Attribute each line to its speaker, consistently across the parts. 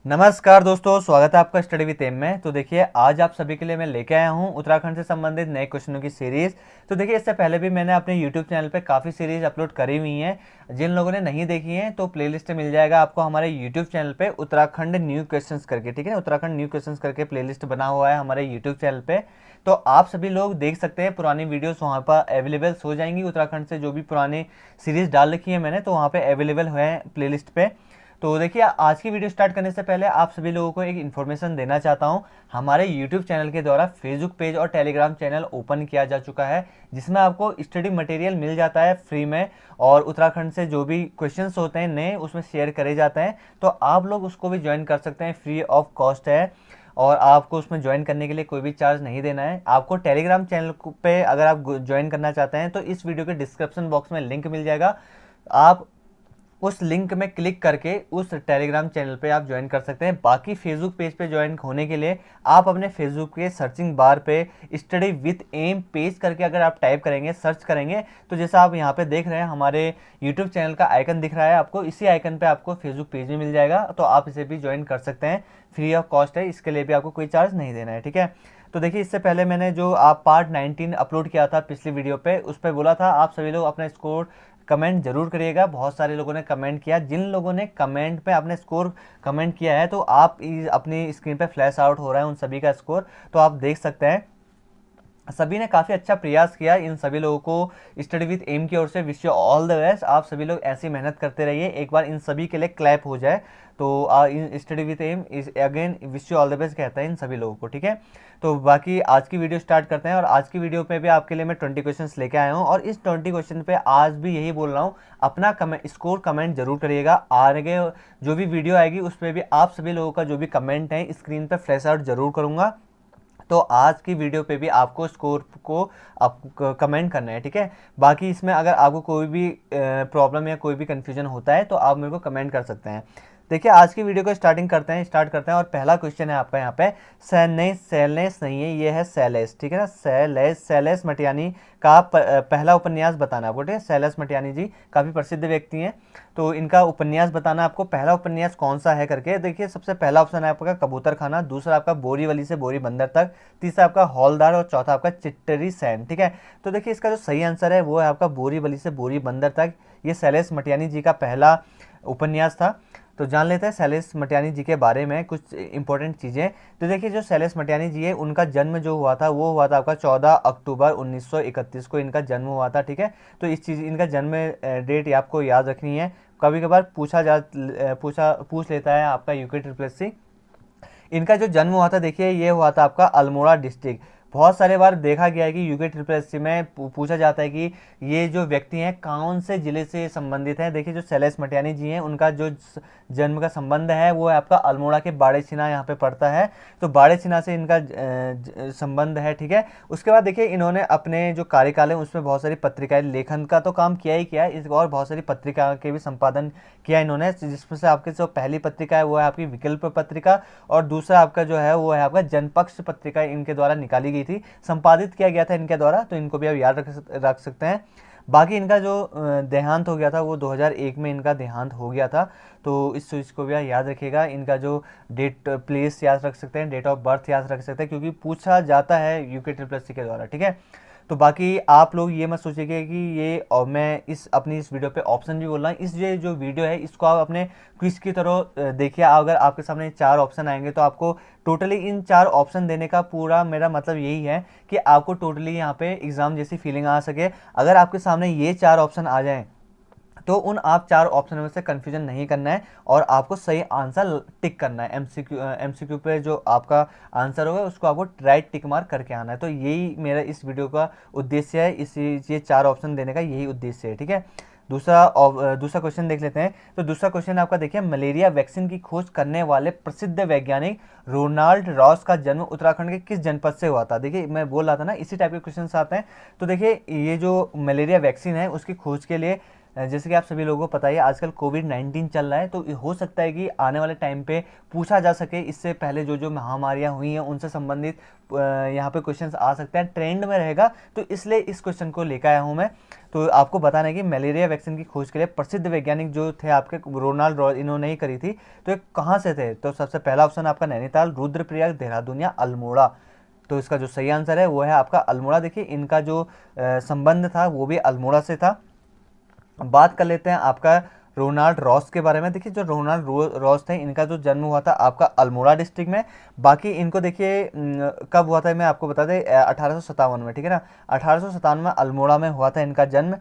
Speaker 1: नमस्कार दोस्तों, स्वागत है आपका स्टडी विद एम में। तो देखिए, आज आप सभी के लिए मैं लेके आया हूँ उत्तराखंड से संबंधित नए क्वेश्चनों की सीरीज। तो देखिए, इससे पहले भी मैंने अपने यूट्यूब चैनल पे काफ़ी सीरीज अपलोड करी हुई हैं। जिन लोगों ने नहीं देखी हैं तो प्लेलिस्ट मिल जाएगा आपको हमारे यूट्यूब चैनल पे, उत्तराखंड न्यू क्वेश्चंस करके। ठीक है, उत्तराखंड न्यू क्वेश्चंस करके प्लेलिस्ट बना हुआ है हमारे यूट्यूब चैनल पे। तो आप सभी लोग देख सकते हैं, पुरानी वीडियोस वहाँ पर अवेलेबल हो जाएंगी। उत्तराखंड से जो भी पुरानी सीरीज डाल रखी है मैंने, तो वहाँ पे अवेलेबल है प्लेलिस्ट पे। तो देखिए, आज की वीडियो स्टार्ट करने से पहले आप सभी लोगों को एक इन्फॉर्मेशन देना चाहता हूं। हमारे यूट्यूब चैनल के द्वारा फेसबुक पेज और टेलीग्राम चैनल ओपन किया जा चुका है, जिसमें आपको स्टडी मटेरियल मिल जाता है फ्री में। और उत्तराखंड से जो भी क्वेश्चंस होते हैं नए, उसमें शेयर करे जाते हैं। तो आप लोग उसको भी ज्वाइन कर सकते हैं, फ्री ऑफ कॉस्ट है। और आपको उसमें ज्वाइन करने के लिए कोई भी चार्ज नहीं देना है। आपको टेलीग्राम चैनल पे अगर आप ज्वाइन करना चाहते हैं तो इस वीडियो के डिस्क्रिप्शन बॉक्स में लिंक मिल जाएगा। आप उस लिंक में क्लिक करके उस टेलीग्राम चैनल पे आप ज्वाइन कर सकते हैं। बाकी फेसबुक पेज पे ज्वाइन होने के लिए आप अपने फेसबुक के सर्चिंग बार पे स्टडी विथ एम पेज करके अगर आप टाइप करेंगे, सर्च करेंगे, तो जैसा आप यहाँ पे देख रहे हैं हमारे यूट्यूब चैनल का आइकन दिख रहा है आपको, इसी आइकन पे आपको फेसबुक पेज भी मिल जाएगा। तो आप इसे भी ज्वाइन कर सकते हैं, फ्री ऑफ कॉस्ट है, इसके लिए भी आपको कोई चार्ज नहीं देना है। ठीक है, तो देखिए, इससे पहले मैंने जो आप पार्ट 19 अपलोड किया था पिछली वीडियो पे, उस पर बोला था आप सभी लोग अपना स्कोर कमेंट जरूर करिएगा। बहुत सारे लोगों ने कमेंट किया। जिन लोगों ने कमेंट पे अपने स्कोर कमेंट किया है, तो आप अपनी स्क्रीन पे फ्लैश आउट हो रहा है उन सभी का स्कोर, तो आप देख सकते हैं। सभी ने काफ़ी अच्छा प्रयास किया। इन सभी लोगों को स्टडी विद एम की ओर से wish you all the best. आप सभी लोग ऐसी मेहनत करते रहिए। एक बार इन सभी के लिए क्लैप हो जाए तो in study with M is again wish you all the best कहता है इन सभी लोगों को। ठीक है, तो बाकी आज की वीडियो स्टार्ट करते हैं। और आज की वीडियो पे भी आपके लिए मैं 20 क्वेश्चन लेके आया हूँ, और इस 20 क्वेश्चन पे आज भी यही बोल रहा हूँ, अपना स्कोर कमेंट जरूर करिएगा। आगे जो भी वीडियो आएगी उस पर भी आप सभी लोगों का जो भी कमेंट है स्क्रीन पर फ्लैश आउट जरूर करूँगा। तो आज की वीडियो पे भी आपको स्कोर को आपको कमेंट करना है। ठीक है, बाकी इसमें अगर आपको कोई भी प्रॉब्लम या कोई भी कन्फ्यूजन होता है तो आप मेरे को कमेंट कर सकते हैं। देखिए, आज की वीडियो को स्टार्ट करते हैं। और पहला क्वेश्चन है आपका यहाँ पे, सैलेस नहीं है, ये है सैलेस। ठीक है ना, सैलेस मटियानी का पहला उपन्यास बताना आपको। ठीक है, सैलेस मटियानी जी काफ़ी प्रसिद्ध व्यक्ति हैं, तो इनका उपन्यास बताना आपको, पहला उपन्यास कौन सा है करके। देखिए, सबसे पहला ऑप्शन है आपका कबूतर खाना, दूसरा आपका बोरीवली से बोरी बंदर तक, तीसरा आपका हौलदार, और चौथा आपका चिट्टरी सैन। ठीक है, तो देखिए, इसका जो सही आंसर है वो है आपका बोरीवली से बोरी बंदर तक। ये सैलेस मटियानी जी का पहला उपन्यास था। तो जान लेते हैं सैलेस मटियानी जी के बारे में कुछ इंपॉर्टेंट चीज़ें। तो देखिए, जो सैलेस मटियानी जी है, उनका जन्म जो हुआ था वो हुआ था आपका 14 अक्टूबर 1931 को इनका जन्म हुआ था। ठीक है, तो इनका जन्म डेट आपको याद रखनी है। कभी कभार पूछ लेता है आपका यूके ट्रिपल। इनका जो जन्म हुआ था, देखिए, ये हुआ था आपका अल्मोड़ा डिस्ट्रिक्ट। बहुत सारे बार देखा गया है कि यूके ट्रिपल एस में पूछा जाता है कि ये जो व्यक्ति हैं कौन से जिले से संबंधित हैं। देखिए, जो सैलेस मटियानी जी हैं, उनका जो जन्म का संबंध है वो है आपका अल्मोड़ा के बाड़ेसिना यहाँ पे पड़ता है। तो बाड़ेसिना से इनका संबंध है। ठीक है, उसके बाद देखिए, इन्होंने अपने जो कार्यकाल है उसमें बहुत सारी पत्रिकाएं, लेखन का तो काम किया ही किया है, और बहुत सारी पत्रिका के भी संपादन किया इन्होंने, जिसमें से आपकी जो पहली पत्रिका है वो है आपकी विकल्प पत्रिका, और दूसरा आपका जो है वो है आपका जनपक्ष पत्रिका, इनके द्वारा निकाली गई थी, संपादित किया गया था इनके द्वारा। तो इनको भी आप याद रख सकते हैं। बाकी इनका जो देहांत हो गया था वो 2001 में इनका देहांत हो गया था। तो इस चीज़ को भी आप याद रखिएगा। इनका जो डेट प्लेस याद रख सकते हैं, डेट ऑफ बर्थ याद रख सकते हैं, क्योंकि पूछा जाता है यूके ट्रिपल सी के द्वारा। ठीक है, तो बाकी आप लोग ये मत सोचिएगा कि ये, और मैं अपनी इस वीडियो पे ऑप्शन भी बोल रहा हूँ, इस ये जो वीडियो है इसको आप अपने क्विज की तरह देखिए। अगर आपके सामने 4 ऑप्शन आएंगे तो आपको टोटली इन 4 ऑप्शन देने का पूरा मेरा मतलब यही है कि आपको टोटली यहाँ पे एग्जाम जैसी फीलिंग आ सके। अगर आपके सामने ये 4 ऑप्शन आ जाएं तो उन आप 4 ऑप्शन में से कंफ्यूजन नहीं करना है, और आपको सही आंसर टिक करना है। एमसीक्यू पे जो आपका आंसर होगा उसको आपको राइट टिक मार्क करके आना है। तो यही मेरा इस वीडियो का उद्देश्य है, ये 4 ऑप्शन देने का यही उद्देश्य है। ठीक है, दूसरा क्वेश्चन देख लेते हैं। तो दूसरा क्वेश्चन आपका देखिए, मलेरिया वैक्सीन की खोज करने वाले प्रसिद्ध वैज्ञानिक रोनाल्ड रॉस का जन्म उत्तराखंड के किस जनपद से हुआ था। देखिए, मैं बोल रहा था ना, इसी टाइप के क्वेश्चन आते हैं। तो देखिए, ये जो मलेरिया वैक्सीन है उसकी खोज के लिए जैसे कि आप सभी लोगों को पता ही है आजकल कोविड-19 चल रहा है, तो हो सकता है कि आने वाले टाइम पे पूछा जा सके, इससे पहले जो जो महामारियां हुई हैं उनसे संबंधित यहाँ पे क्वेश्चंस आ सकते हैं, ट्रेंड में रहेगा, तो इसलिए इस क्वेश्चन को लेकर आया हूँ मैं। तो आपको बताना है कि मलेरिया वैक्सीन की खोज के लिए प्रसिद्ध वैज्ञानिक जो थे आपके रोनाल्ड रॉस, इन्होंने ही करी थी। तो ये कहाँ से थे? तो सबसे पहला ऑप्शन आपका नैनीताल, रुद्रप्रयाग, देहरादून या अल्मोड़ा। तो इसका जो सही आंसर है वो है आपका अल्मोड़ा। देखिए इनका जो संबंध था वो भी अल्मोड़ा से था। बात कर लेते हैं आपका रोनाल्ड रॉस के बारे में। देखिए जो रोनाल्ड रॉस थे, इनका जो जन्म हुआ था आपका अल्मोड़ा डिस्ट्रिक्ट में। बाकी इनको देखिए कब हुआ था मैं आपको बता दें, 1857 में, ठीक है ना, 1857 में अल्मोड़ा में हुआ था इनका जन्म।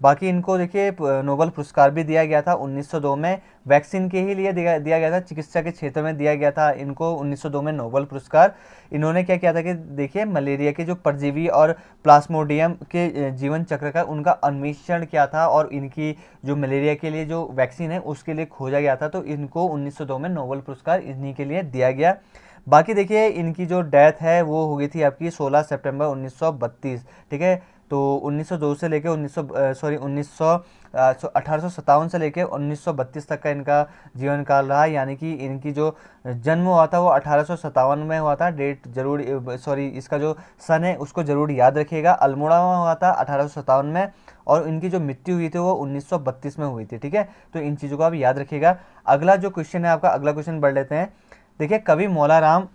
Speaker 1: बाकी इनको देखिए नोबेल पुरस्कार भी दिया गया था 1902 में, वैक्सीन के ही लिए दिया गया था, चिकित्सा के क्षेत्र में दिया गया था इनको 1902 में नोबेल पुरस्कार। इन्होंने क्या किया था कि देखिए मलेरिया के जो परजीवी और प्लाज्मोडियम के जीवन चक्र का उनका अन्वेषण किया था, और इनकी जो मलेरिया के लिए जो वैक्सीन है उसके लिए खोजा गया था, तो इनको 1902 में नोबेल पुरस्कार इन्हीं के लिए दिया गया। बाकी देखिए इनकी जो डेथ है वो हो गई थी आपकी 16 सितंबर 1932, ठीक है। तो 1902 से लेके 1857 से लेके 1932 तक का इनका जीवन काल रहा, यानी कि इनकी जो जन्म हुआ था वो 1857 में हुआ था। डेट जरूर, सॉरी, इसका जो सन है उसको जरूर याद रखिएगा। अल्मोड़ा में हुआ था 1857 में, और इनकी जो मृत्यु हुई थी वो 1932 में हुई थी, ठीक है। तो इन चीज़ों को आप याद रखिएगा। अगला जो क्वेश्चन है आपका, अगला क्वेश्चन बढ़ लेते हैं। देखिए कवि मौलाराम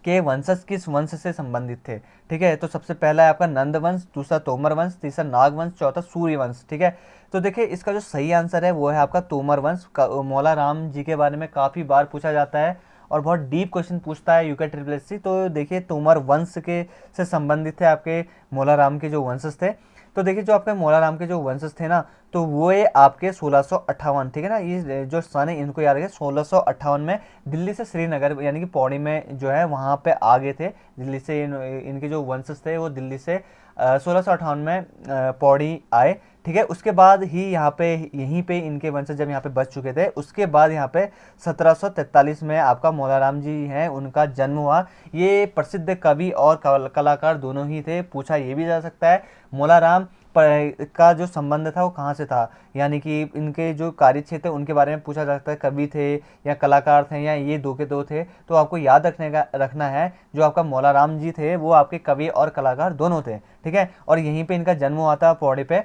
Speaker 1: के वंशज किस वंश से संबंधित थे, ठीक है। तो सबसे पहला है आपका नंद वंश, दूसरा तोमर वंश, तीसरा नाग वंश, चौथा सूर्य वंश, ठीक है। तो देखिए इसका जो सही आंसर है वो है आपका तोमर वंश। मौलाराम जी के बारे में काफ़ी बार पूछा जाता है और बहुत डीप क्वेश्चन पूछता है यूके ट्रिपल एससी। तो देखिए तोमर वंश के से संबंधित थे आपके मौलाराम के जो वंशज थे। तो देखिए जो आपके मौलाराम के जो वंशज थे ना, तो वो ये आपके 1658, ठीक है ना, ये जो सन है इनको याद रखें, 1658 में दिल्ली से श्रीनगर यानी कि पौड़ी में जो है वहाँ पे आ गए थे। दिल्ली से इनके जो वंशज थे वो दिल्ली से 1658 में पौड़ी आए, ठीक है। उसके बाद ही यहाँ पे यहीं पे इनके वंशज जब यहाँ पे बच चुके थे, उसके बाद यहाँ पे 1743 में आपका मौलाराम जी हैं, उनका जन्म हुआ। ये प्रसिद्ध कवि और कलाकार दोनों ही थे। पूछा ये भी जा सकता है मौलाराम का जो संबंध था वो कहाँ से था, यानी कि इनके जो कार्य क्षेत्र उनके बारे में पूछा जा सकता है, कवि थे या कलाकार थे या ये दो के दो थे। तो आपको याद रखना है जो आपका मौलाराम जी थे वो आपके कवि और कलाकार दोनों थे, ठीक है। और यहीं पे इनका जन्म हुआ था पौड़ी पे।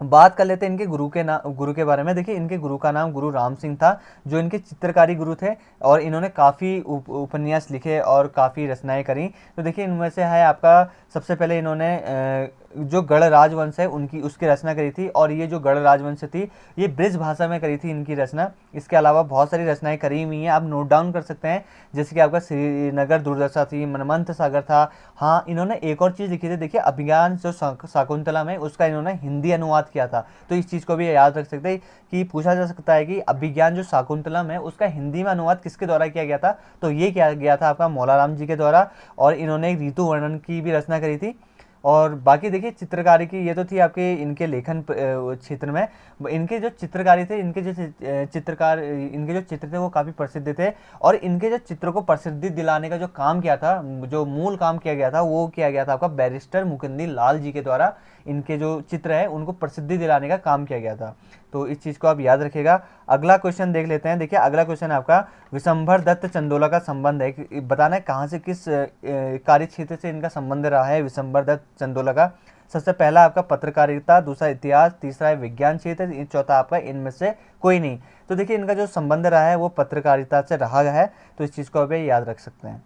Speaker 1: बात कर लेते हैं इनके गुरु के बारे में। देखिए इनके गुरु का नाम गुरु राम सिंह था, जो इनके चित्रकारी गुरु थे, और इन्होंने काफ़ी उपन्यास लिखे और काफ़ी रचनाएं करी। तो देखिए इनमें से है आपका सबसे पहले इन्होंने जो गढ़ राजवंश है उनकी उसकी रचना करी थी, और ये जो गढ़ राजवंश थी ये ब्रिज भाषा में करी थी इनकी रचना। इसके अलावा बहुत सारी रचनाएं करी हुई हैं, आप नोट डाउन कर सकते हैं, जैसे कि आपका श्रीनगर दुर्दशा थी, मनमंथ सागर था। हाँ, इन्होंने एक और चीज़ लिखी थी, देखिए अभिज्ञान जो शाकुंतला में उसका इन्होंने हिंदी अनुवाद किया था। तो इस चीज़ को भी याद रख सकते हैं कि पूछा जा सकता है कि अभिज्ञान जो शाकुंतलम है उसका हिंदी में अनुवाद किसके द्वारा किया गया था, तो ये किया गया था आपका मौलाराम जी के द्वारा। और इन्होंने एक ऋतु वर्णन की भी रचना करी थी। और बाकी देखिए चित्रकारी की ये तो थी आपके इनके लेखन क्षेत्र में। इनके जो चित्रकारी थे, इनके जो इनके जो चित्र थे वो काफ़ी प्रसिद्ध थे, और इनके जो चित्रों को प्रसिद्धि दिलाने का जो काम किया था, जो मूल काम किया गया था वो किया गया था आपका बैरिस्टर मुकुंदी लाल जी के द्वारा। इनके जो चित्र है उनको प्रसिद्धि दिलाने का काम किया गया था। तो इस चीज़ को आप याद रखिएगा। अगला क्वेश्चन देख लेते हैं। देखिए अगला क्वेश्चन आपका विशंभर दत्त चंदोला का संबंध है, बताना है कहाँ से, किस कार्य क्षेत्र से इनका संबंध रहा है विशंभर दत्त चंदोला का। सबसे पहला आपका पत्रकारिता, दूसरा इतिहास, तीसरा है विज्ञान क्षेत्र, चौथा आपका इनमें से कोई नहीं। तो देखिए इनका जो संबंध रहा है वो पत्रकारिता से रहा है, तो इस चीज़ को आप याद रख सकते हैं।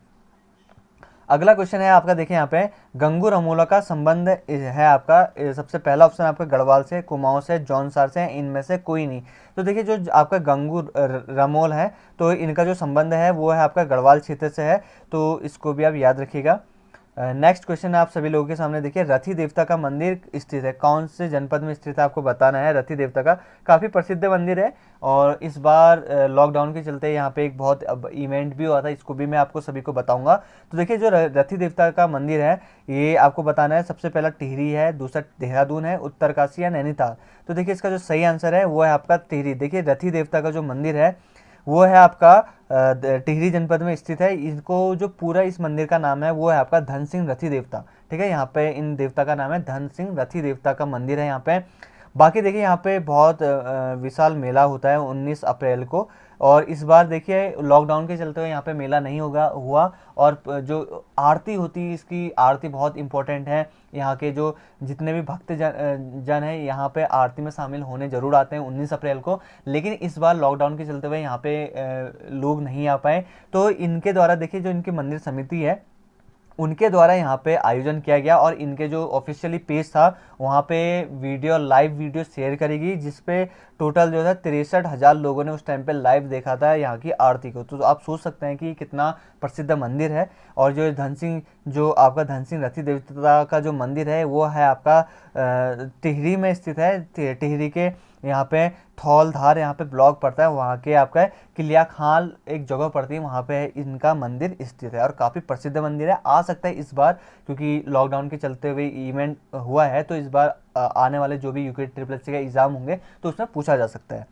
Speaker 1: अगला क्वेश्चन है आपका, देखिए यहाँ पे गंगूर अमोला का संबंध है आपका, सबसे पहला ऑप्शन आपका गढ़वाल से, कुमाऊं से, जौनसार से, इनमें से कोई नहीं। तो देखिए जो आपका गंगूर रमोल है तो इनका जो संबंध है वो है आपका गढ़वाल क्षेत्र से है, तो इसको भी आप याद रखिएगा। नेक्स्ट क्वेश्चन आप सभी लोगों के सामने, देखिए रथी देवता का मंदिर स्थित है, कौन से जनपद में स्थित है आपको बताना है। रथी देवता का काफ़ी प्रसिद्ध मंदिर है, और इस बार लॉकडाउन के चलते यहाँ पे एक बहुत इवेंट भी हुआ था, इसको भी मैं आपको सभी को बताऊंगा। तो देखिए जो रथी देवता का मंदिर है ये आपको बताना है, सबसे पहला टिहरी है, दूसरा देहरादून है, उत्तरकाशी या नैनीताल। तो देखिए इसका जो सही आंसर है वो है आपका टिहरी। देखिए रथी देवता का जो मंदिर है वो है आपका टिहरी जनपद में स्थित है। इनको जो पूरा इस मंदिर का नाम है वो है आपका धन सिंह रथी देवता, ठीक है। यहाँ पे इन देवता का नाम है धन सिंह रथी देवता का मंदिर है यहाँ पे। बाकी देखिए यहाँ पे बहुत विशाल मेला होता है 19 अप्रैल को। और इस बार देखिए लॉकडाउन के चलते हुए यहाँ पे मेला नहीं होगा हुआ। और जो आरती होती है, इसकी आरती बहुत इम्पोर्टेंट है। यहाँ के जो जितने भी भक्त जन हैं यहाँ पे आरती में शामिल होने ज़रूर आते हैं 19 अप्रैल को। लेकिन इस बार लॉकडाउन के चलते हुए यहाँ पे लोग नहीं आ पाए, तो इनके द्वारा देखिए जो इनकी मंदिर समिति है उनके द्वारा यहाँ पे आयोजन किया गया। और इनके जो ऑफिशियली पेज था वहाँ पे लाइव वीडियो शेयर करेगी, जिसपे टोटल जो है 63,000 लोगों ने उस टाइम पे लाइव देखा था यहाँ की आरती को। तो आप सोच सकते हैं कि कितना प्रसिद्ध मंदिर है। और जो धन सिंह, जो आपका धन सिंह रथी देवता का जो मंदिर है वो है आपका टिहरी में स्थित है। टिहरी के यहाँ पे थौलधार यहाँ पे ब्लॉक पड़ता है, वहाँ के आपका किलिया खाल एक जगह पड़ती है, वहाँ पे इनका मंदिर स्थित है और काफ़ी प्रसिद्ध मंदिर है। आ सकता है इस बार, क्योंकि लॉकडाउन के चलते हुए इवेंट हुआ है, तो इस बार आने वाले जो भी यूके ट्रिपल का एग्ज़ाम होंगे तो उसमें पूछा जा सकता है।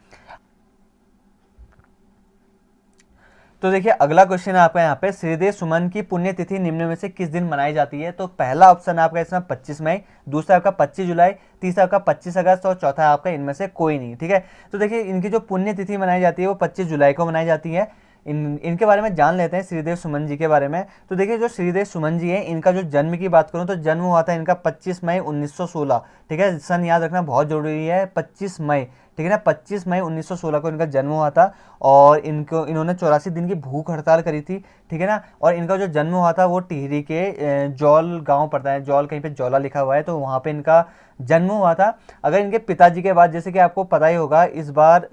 Speaker 1: तो देखिए अगला क्वेश्चन है आपका यहाँ पे, श्रीदेव सुमन की पुण्यतिथि निम्न में से किस दिन मनाई जाती है? तो पहला ऑप्शन है आपका इसमें 25 मई, दूसरा आपका 25 जुलाई, तीसरा आपका 25 अगस्त और चौथा है आपका इनमें से कोई नहीं। ठीक है, तो देखिए इनकी जो पुण्यतिथि मनाई जाती है वो 25 जुलाई को मनाई जाती है। इनके बारे में जान लेते हैं, श्रीदेव सुमन जी के बारे में। तो देखिए जो श्रीदेव सुमन जी है, इनका जो जन्म की बात करूं तो जन्म हुआ था इनका 25 मई 1916। ठीक है, सन याद रखना बहुत जरूरी है, 25 मई। ठीक है ना, 25 मई 1916 को इनका जन्म हुआ था। और इन्होंने 84 दिन की भूख हड़ताल करी थी। ठीक है ना, और इनका जो जन्म हुआ था वो टिहरी के जौल गांव पड़ता है, जौल कहीं पे जौला लिखा हुआ है, तो वहाँ पे इनका जन्म हुआ था। अगर इनके पिताजी के बाद, जैसे कि आपको पता ही होगा, इस बार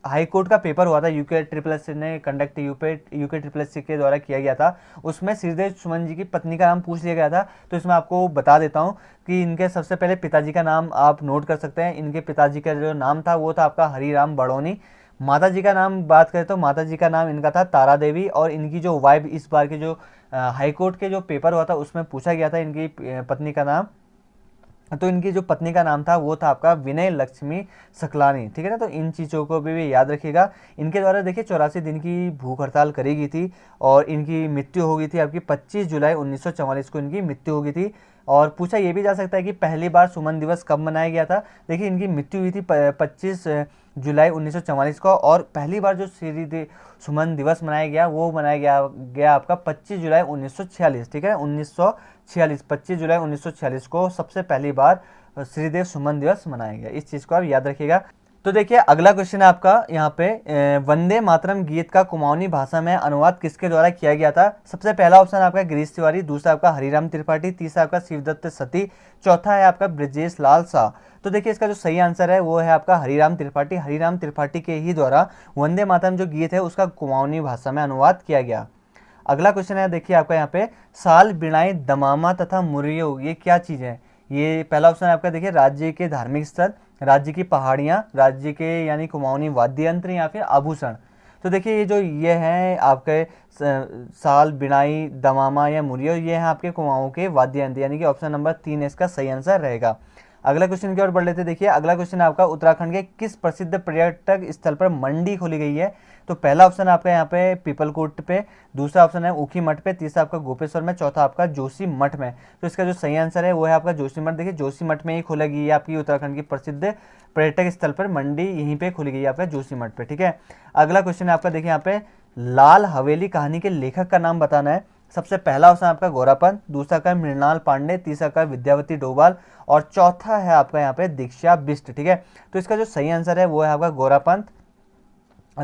Speaker 1: हाई कोर्ट का पेपर हुआ था, यूके ट्रिपल एस ने कंडक्ट यूके ट्रिपल एस के द्वारा किया गया था। उसमें श्रीदेव सुमन जी की पत्नी का नाम पूछ लिया गया था। तो इसमें आपको बता देता हूँ कि इनके सबसे पहले पिताजी का नाम आप नोट कर सकते हैं। इनके पिताजी का जो नाम था वो था आपका हरिराम बड़ौनी। माता जी का नाम बात करें तो माता जी का नाम इनका था तारा देवी। और इनकी जो वाइफ, इस बार के जो हाई कोर्ट के जो पेपर हुआ था उसमें पूछा गया था इनकी पत्नी का नाम, तो इनकी जो पत्नी का नाम था वो था आपका विनय लक्ष्मी सकलानी। ठीक है ना, तो इन चीज़ों को भी याद रखिएगा। इनके द्वारा देखिए 84 दिन की भूख हड़ताल करी गई थी और इनकी मृत्यु हो गई थी आपकी 25 जुलाई 1944 को इनकी मृत्यु हो गई थी। और पूछा ये भी जा सकता है कि पहली बार सुमन दिवस कब मनाया गया था। देखिए इनकी मृत्यु हुई थी 25 जुलाई 1944 को, और पहली बार जो श्री सुमन दिवस मनाया गया वो मनाया गया आपका 25 जुलाई 1946। ठीक है, 25 जुलाई 1946 को सबसे पहली बार श्रीदेव सुमन दिवस मनाया गया। इस चीज़ को आप याद रखिएगा। तो देखिए अगला क्वेश्चन है आपका यहाँ पे, वंदे मातरम गीत का कुमाऊनी भाषा में अनुवाद किसके द्वारा किया गया था? सबसे पहला ऑप्शन आपका गिरीश तिवारी, दूसरा आपका हरिराम त्रिपाठी, तीसरा आपका शिवदत्त सती, चौथा है आपका ब्रजेश लाल शाह। तो देखिए इसका जो सही आंसर है वो है आपका हरिराम त्रिपाठी। हरिराम त्रिपाठी के ही द्वारा वंदे मातरम जो गीत है उसका कुमाऊनी भाषा में अनुवाद किया गया। अगला क्वेश्चन है देखिए आपका यहाँ पे, साल बिनाई दमामा तथा मुरियो ये क्या चीज़ है? ये पहला ऑप्शन आपका देखिए राज्य के धार्मिक स्थल, राज्य की पहाड़ियाँ, राज्य के यानी कुमाऊनी वाद्य यंत्र या फिर आभूषण। तो देखिए ये हैं आपके साल बिनाई दमामा या मुरियो, ये हैं आपके कुमाऊं के वाद्य यंत्र, यानी कि ऑप्शन नंबर 3 इसका सही आंसर रहेगा। अगला क्वेश्चन की ओर बढ़ लेते। देखिए अगला क्वेश्चन आपका, उत्तराखंड के किस प्रसिद्ध पर्यटक स्थल पर मंडी खोली गई है? तो पहला ऑप्शन आपका यहाँ पे पीपलकोट पे, दूसरा ऑप्शन है ऊखी मठ पे, तीसरा आपका गोपेश्वर में, चौथा आपका जोशी मठ में। तो इसका जो सही आंसर है वो है आपका जोशी मठ। देखिए जोशी मठ में ही खोला गई है आपकी उत्तराखंड की प्रसिद्ध पर्यटक स्थल पर मंडी, यहीं पे खोली गई है आपका जोशी मठ पे। ठीक है, अगला क्वेश्चन है आपका देखिए यहाँ पे, लाल हवेली कहानी के लेखक का नाम बताना है। सबसे पहला ऑप्शन आपका गौरापंत, दूसरा का मृणाल पांडे, तीसरा का विद्यावती डोभाल और चौथा है आपका यहाँ पे दीक्षा बिष्ट। ठीक है, तो इसका जो सही आंसर है वो है आपका गौरापंत।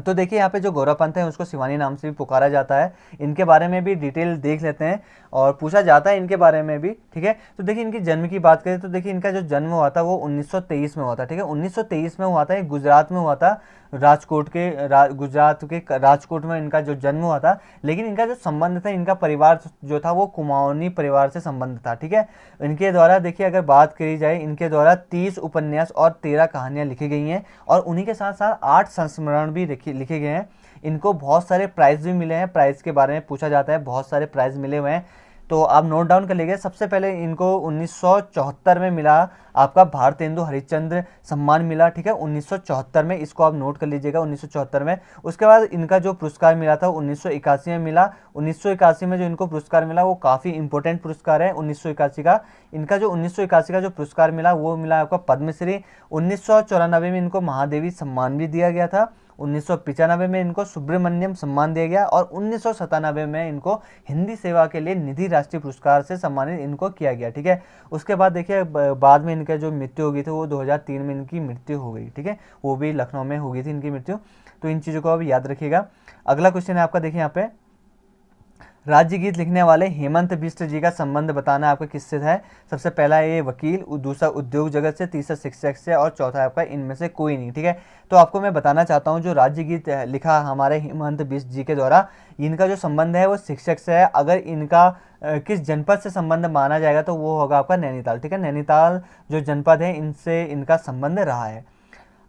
Speaker 1: तो देखिए यहाँ पे जो गौरापंत है उसको शिवानी नाम से भी पुकारा जाता है। इनके बारे में भी डिटेल देख लेते हैं और पूछा जाता है इनके बारे में भी। ठीक है, तो देखिए इनकी जन्म की बात करें तो देखिए इनका जो जन्म हुआ था वो 1923 में हुआ था। ठीक है, 1923 में हुआ था, गुजरात में हुआ था, गुजरात के राजकोट में इनका जो जन्म हुआ था। लेकिन इनका जो संबंध था, इनका परिवार जो था वो कुमाऊनी परिवार से संबंध था। ठीक है, इनके द्वारा देखिए अगर बात करी जाए, इनके द्वारा 30 उपन्यास और 13 कहानियाँ लिखी गई हैं और उन्हीं के साथ साथ 8 संस्मरण भी लिखे गए हैं। इनको बहुत सारे प्राइज़ भी मिले हैं, प्राइज़ के बारे में पूछा जाता है, बहुत सारे प्राइज़ मिले हुए हैं। तो आप नोट डाउन कर लीजिए। सबसे पहले इनको 1974 में मिला आपका भारतेंदु हरिश्चंद्र सम्मान मिला, ठीक है, 1974 में, इसको आप नोट कर लीजिएगा 1974 में। उसके बाद इनका जो पुरस्कार मिला था 1981 में मिला। 1981 में जो इनको पुरस्कार मिला वो काफ़ी इंपॉर्टेंट पुरस्कार है 1981 का। इनका जो 1981 का जो पुरस्कार मिला वो मिला आपका पद्मश्री। 1994 में इनको महादेवी सम्मान भी दिया गया था। 1995 में इनको सुब्रमण्यम सम्मान दिया गया और 1997 में इनको हिंदी सेवा के लिए निधि राष्ट्रीय पुरस्कार से सम्मानित इनको किया गया, ठीक है। उसके बाद देखिए बाद में इनका जो मृत्यु हो गई थी वो 2003 में इनकी मृत्यु हो गई, ठीक है, वो भी लखनऊ में हो गई थी इनकी मृत्यु। तो इन चीज़ों को आप याद रखिएगा। अगला क्वेश्चन है आपका, देखिए यहाँ पे राज्य गीत लिखने वाले हेमंत बिष्ट जी का संबंध बताना आपका किससे है। सबसे पहला है ये वकील, दूसरा उद्योग जगत से, तीसरा शिक्षक से और चौथा आपका इनमें से कोई नहीं, ठीक है। तो आपको मैं बताना चाहता हूँ जो राज्य गीत लिखा हमारे हेमंत बिष्ट जी के द्वारा, इनका जो संबंध है वो शिक्षक से है। अगर इनका किस जनपद से संबंध माना जाएगा तो वो होगा आपका नैनीताल, ठीक है। नैनीताल जो जनपद है इनसे इनका संबंध रहा है।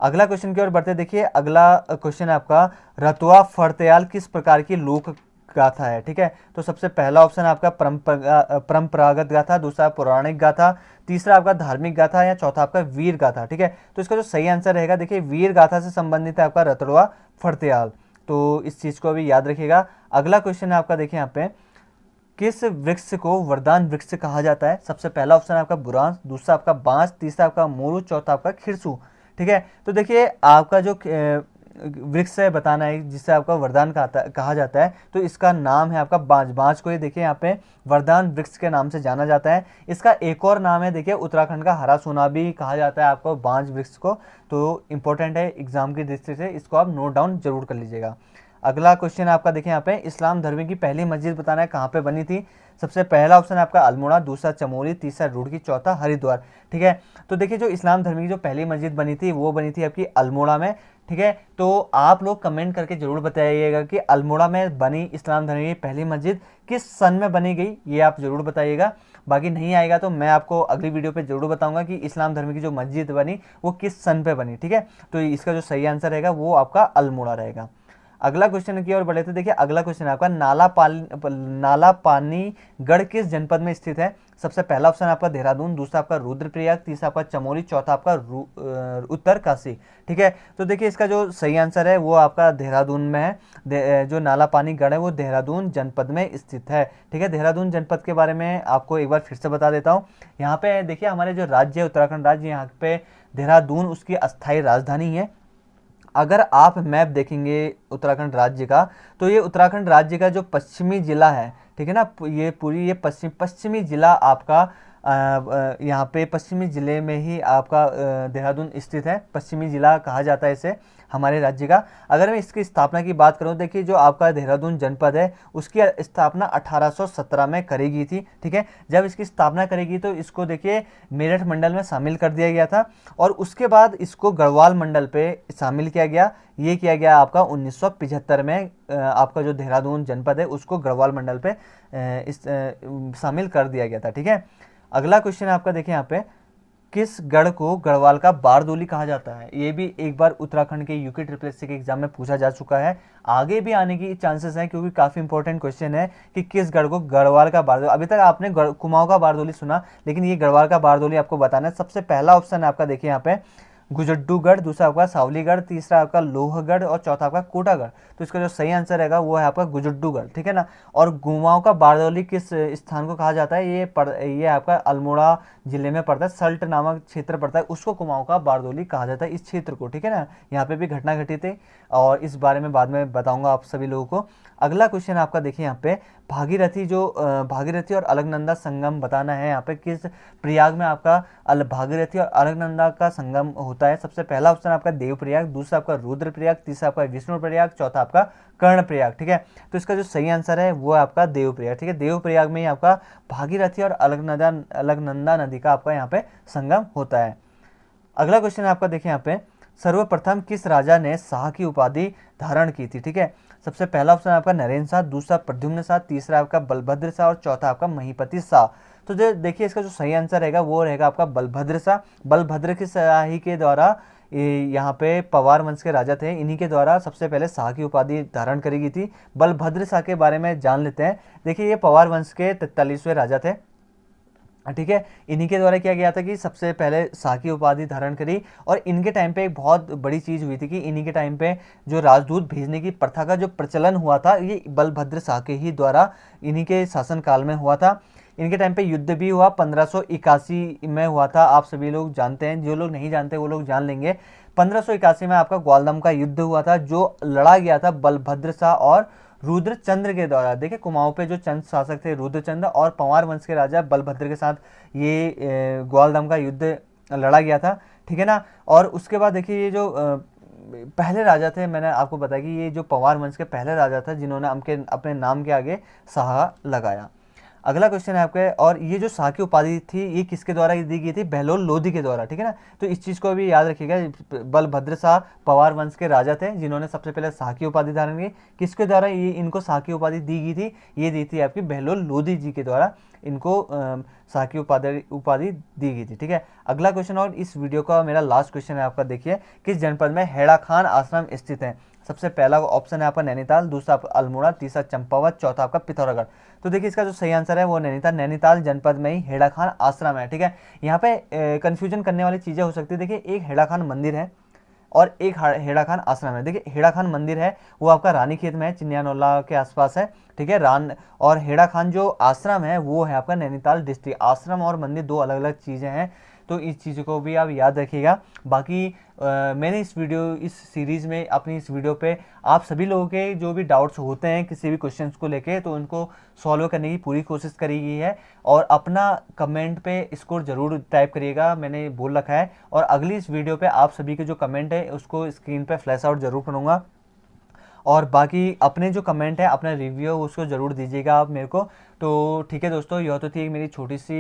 Speaker 1: अगला क्वेश्चन की ओर बढ़ते देखिए। अगला क्वेश्चन है आपका रतुआ फरत्याल किस प्रकार की लोक गाथा है, ठीक है। तो सबसे पहला ऑप्शन आपका परंपरागत गाथा, दूसरा पौराणिक गाथा, तीसरा आपका धार्मिक गाथा या चौथा आपका वीर गाथा, ठीक है। तो इसका जो सही आंसर रहेगा देखिए वीर गाथा से संबंधित है आपका रतुआ फरत्याल। तो इस चीज को भी याद रखिएगा। अगला क्वेश्चन है आपका, देखिए यहाँ पे किस वृक्ष को वरदान वृक्ष कहा जाता है। सबसे पहला ऑप्शन है आपका बुरांस, दूसरा आपका बांस, तीसरा आपका मोरू, चौथा आपका खिरसू, ठीक है। तो देखिए आपका जो वृक्ष है बताना है जिससे आपका वरदान कहा जाता है, तो इसका नाम है आपका बांज। बांज को ये देखिए यहाँ पे वरदान वृक्ष के नाम से जाना जाता है। इसका एक और नाम है देखिए उत्तराखंड का हरा सोना भी कहा जाता है आपको बांज वृक्ष को। तो इंपॉर्टेंट है एग्जाम की दृष्टि से, इसको आप नोट डाउन जरूर कर लीजिएगा। अगला क्वेश्चन आपका देखिए यहाँ पे इस्लाम धर्म की पहली मस्जिद बताना है कहाँ पे बनी थी। सबसे पहला ऑप्शन है आपका अल्मोड़ा, दूसरा चमोली, तीसरा रुड़की, चौथा हरिद्वार, ठीक है। तो देखिए जो इस्लाम धर्म की जो पहली मस्जिद बनी थी वो बनी थी आपकी अल्मोड़ा में, ठीक है। तो आप लोग कमेंट करके जरूर बताइएगा कि अल्मोड़ा में बनी इस्लाम धर्म की पहली मस्जिद किस सन में बनी गई, ये आप जरूर बताइएगा। बाकी नहीं आएगा तो मैं आपको अगली वीडियो पे जरूर बताऊंगा कि इस्लाम धर्म की जो मस्जिद बनी वो किस सन पे बनी, ठीक है। तो इसका जो सही आंसर रहेगा वो आपका अल्मोड़ा रहेगा। अगला क्वेश्चन की ओर बढ़े तो देखिए अगला क्वेश्चन है आपका नाला पानी गढ़ किस जनपद में स्थित है। सबसे पहला ऑप्शन आपका देहरादून, दूसरा आपका रुद्रप्रयाग, तीसरा आपका चमोली, चौथा आपका उत्तरकाशी, ठीक है। तो देखिए इसका जो सही आंसर है वो आपका देहरादून में है। जो नाला पानी गढ़ है वो देहरादून जनपद में स्थित है, ठीक है। देहरादून जनपद के बारे में आपको एक बार फिर से बता देता हूँ। यहाँ पे देखिए हमारे जो राज्य है उत्तराखंड राज्य, यहाँ पे देहरादून उसकी अस्थायी राजधानी है। अगर आप मैप देखेंगे उत्तराखंड राज्य का तो ये उत्तराखंड राज्य का जो पश्चिमी जिला है, ठीक है ना, ये पूरी ये पश्चिमी जिला आपका यहाँ पे पश्चिमी जिले में ही आपका देहरादून स्थित है। पश्चिमी जिला कहा जाता है इसे हमारे राज्य का। अगर मैं इसकी स्थापना की बात करूं देखिए जो आपका देहरादून जनपद है उसकी स्थापना 1817 में करी गई थी, ठीक है। जब इसकी स्थापना करेगी तो इसको देखिए मेरठ मंडल में शामिल कर दिया गया था और उसके बाद इसको गढ़वाल मंडल पे शामिल किया गया। ये किया गया आपका 1975 में आपका जो देहरादून जनपद है उसको गढ़वाल मंडल पे शामिल कर दिया गया था, ठीक है। अगला क्वेश्चन आपका देखिए यहाँ पे किस गढ़ को गढ़वाल का बारदोली कहा जाता है। ये भी एक बार उत्तराखंड के यूके SSS के एग्जाम में पूछा जा चुका है, आगे भी आने की चांसेस हैं क्योंकि काफ़ी इंपॉर्टेंट क्वेश्चन है कि किस गढ़ को गढ़वाल का बारदोली। अभी तक आपने कुमाऊं का बारदोली सुना लेकिन ये गढ़वाल का बारदोली आपको बताना है। सबसे पहला ऑप्शन है आपका देखिए यहाँ पे गुजड्डूगढ़, दूसरा आपका सावलीगढ़, तीसरा आपका लोहगढ़ और चौथा आपका कोटागढ़। तो इसका जो सही आंसर रहेगा वो है आपका गुजड्डूगढ़, ठीक है ना। और कुमाऊं का बारदोली किस स्थान को कहा जाता है, ये आपका अल्मोड़ा जिले में पड़ता है, सल्ट नामक क्षेत्र पड़ता है, उसको कुमाऊं का बारदोली कहा जाता है इस क्षेत्र को, ठीक है ना। यहाँ पे भी घटना घटी थी और इस बारे में बाद में बताऊंगा आप सभी लोगों को। अगला क्वेश्चन आपका देखिए यहाँ पे भागीरथी और अलकनंदा संगम बताना है। यहाँ पे किस प्रयाग में आपका भागीरथी और अलकनंदा का संगम होता है। सबसे पहला ऑप्शन आपका देवप्रयाग, दूसरा आपका रुद्रप्रयाग, तीसरा आपका विष्णुप्रयाग, चौथा आपका कर्णप्रयाग, ठीक है। तो इसका जो सही आंसर है वो आपका देवप्रयाग, ठीक है। देवप्रयाग में ही आपका भागीरथी और अलकनंदा नदी का आपका यहाँ पे संगम होता है। अगला क्वेश्चन आपका देखिए यहाँ पे सर्वप्रथम किस राजा ने शाह की उपाधि धारण की थी, ठीक है। सबसे पहला ऑप्शन आपका नरेंद्र शाह, दूसरा प्रद्युम्न शाह, तीसरा आपका बलभद्र शाह और चौथा आपका महीपति शाह। तो जो देखिए इसका जो सही आंसर रहेगा वो रहेगा आपका बलभद्र शाह। बलभद्र की शाही के द्वारा यहाँ पे पवार वंश के राजा थे, इन्हीं के द्वारा सबसे पहले शाह की उपाधि धारण करी गई थी। बलभद्र शाह के बारे में जान लेते हैं। देखिए ये पवार वंश के 43वें राजा थे, ठीक है। इन्हीं के द्वारा किया गया था कि सबसे पहले शाह की उपाधि धारण करी। और इनके टाइम पे एक बहुत बड़ी चीज़ हुई थी कि इन्हीं के टाइम पे जो राजदूत भेजने की प्रथा का जो प्रचलन हुआ था, ये बलभद्र शाह के ही द्वारा इन्हीं के शासनकाल में हुआ था। इनके टाइम पे युद्ध भी हुआ, 1581 में हुआ था। आप सभी लोग जानते हैं, जो लोग नहीं जानते वो लोग जान लेंगे। 1581 में आपका ग्वालदम का युद्ध हुआ था, जो लड़ा गया था बलभद्र शाह और रुद्रचंद्र के द्वारा। देखिए कुमाऊं पे जो चंद शासक थे रुद्रचंद्र और पंवार वंश के राजा बलभद्र के साथ ये ग्वालदम का युद्ध लड़ा गया था, ठीक है ना। और उसके बाद देखिए ये जो पहले राजा थे, मैंने आपको बताया कि ये जो पंवार वंश के पहले राजा था जिन्होंने अपने नाम के आगे शाह लगाया। अगला क्वेश्चन है आपके, और ये जो शाह की उपाधि थी ये किसके द्वारा दी गई थी? बहलोल लोधी के द्वारा, ठीक है ना। तो इस चीज़ को भी याद रखिएगा। बलभद्र शाह पवार वंश के राजा थे जिन्होंने सबसे पहले शाह की उपाधि धारण की। किसके द्वारा ये इनको शाह की उपाधि दी गई थी? ये दी थी आपकी बहलोल लोधी जी के द्वारा इनको शाह की उपाधि दी गई थी, ठीक है। अगला क्वेश्चन और इस वीडियो का मेरा लास्ट क्वेश्चन है आपका, देखिए किस जनपद में हेड़ा खान आश्रम स्थित है? सबसे पहला ऑप्शन है आपका नैनीताल, दूसरा आपका अल्मोड़ा, तीसरा चंपावत, चौथा आपका पिथौरागढ़। तो देखिए इसका जो सही आंसर है वो नैनीताल जनपद में ही हेड़ा खान आश्रम है, ठीक है। यहाँ पे कंफ्यूजन करने वाली चीज़ें हो सकती है। देखिए एक हेड़ा खान मंदिर है और एक हेड़ा खान आश्रम है। देखिए हेड़ा खान मंदिर है वो आपका रानीखेत में है, चिन्यानौला के आसपास है, ठीक है। और हेड़ा खान जो आश्रम है वो है आपका नैनीताल डिस्ट्रिक्ट। आश्रम और मंदिर दो अलग अलग चीज़ें हैं, तो इस चीज़ को भी आप याद रखिएगा। बाकी मैंने इस सीरीज़ में अपनी इस वीडियो पे आप सभी लोगों के जो भी डाउट्स होते हैं किसी भी क्वेश्चंस को लेके, तो उनको सॉल्व करने की पूरी कोशिश करी गई है। और अपना कमेंट पे स्कोर ज़रूर टाइप करिएगा, मैंने बोल रखा है। और अगली इस वीडियो पे आप सभी के जो कमेंट है उसको स्क्रीन पे फ्लैश आउट ज़रूर करूँगा। और बाकी अपने जो कमेंट है, अपना रिव्यू उसको ज़रूर दीजिएगा आप मेरे को। तो ठीक है दोस्तों, यह तो थी मेरी छोटी सी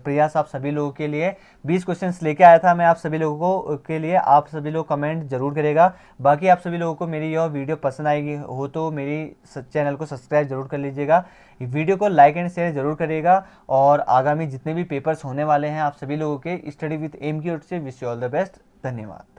Speaker 1: प्रयास आप सभी लोगों के लिए। 20 क्वेश्चंस लेके आया था मैं आप सभी लोगों को के लिए। आप सभी लोग कमेंट जरूर करेगा। बाकी आप सभी लोगों को मेरी यह वीडियो पसंद आएगी हो तो मेरी चैनल को सब्सक्राइब जरूर कर लीजिएगा, वीडियो को लाइक एंड शेयर जरूर करिएगा। और आगामी जितने भी पेपर्स होने वाले हैं आप सभी लोगों के स्टडी विद एम की ओर से wish you all the best. धन्यवाद।